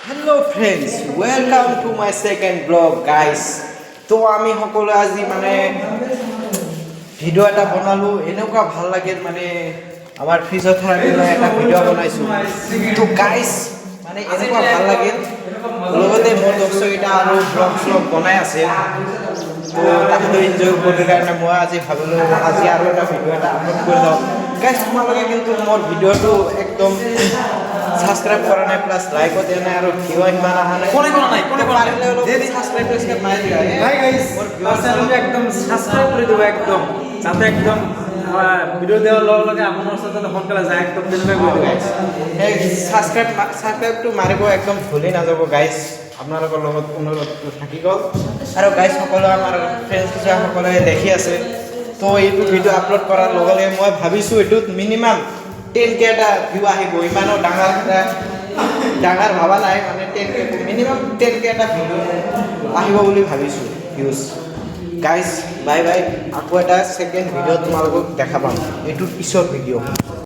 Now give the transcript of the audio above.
Hello friends, welcome to my second vlog guys. তো আমি সকলো আজি মানে ভিডিও এটা বনালো এনেকুৱা ভাল লাগে মানে আমাৰ ফিজিওথেৰাপি লৈ এটা ভিডিও বনাইছো তো গাইস মানে এনেকুৱা ভাল লাগে লগতে মোৰ দৰ্শকটা আৰু ব্লগ বনাই আছে তো তাকে এনজয় কৰাৰ কাৰণে মই আজি ভাবিলো আজি আৰু এটা ভিডিও এটা আপলোড কৰি দাও গাইস তোমালোকে কিন্তু মোৰ ভিডিওটো একদম সাবস্ক্রাইব করা নাই প্লাস লাইক ও দেনা আর ভিউ ইমান আহা নাই কোনে পারলে হলো যে সাবস্ক্রাইব করে মাই দিও ভাই গাইস মোর চ্যানেলটা একদম সাবস্ক্রাইব করে দিও একদম যাতে একদম ভিডিও দেওয়ার লগে আপনার সাথে সোনকালে যায় একদম তেনেকৈ কৰি দিও গাইস এই সাবস্ক্ৰাইব টু মাৰিব একদম ভুলি না যাব গাইস আপোনালোকৰ লগত অনুৰোধ থাকি গল আৰু গাইস সকলো আমাৰ ফ্ৰেন্ডছ সকলে দেখি আছে তো এইটো ভিডিও আপলোড কৰাৰ লগে মই ভাবিছো এটোত মিনিমাম 10k এটা ভিউ আহিব ইমানো ডাঙৰ ভাবা নাই মানে 10k মিনিমাম 10k এটা ভিডিও আহিব বুলি ভাবিছো ভিউজ গাইস বাই বাই আকৌ এটা সেকেন্ড ভিডিও তোমালোকক দেখা পাম এইটো পিছৰ ভিডিও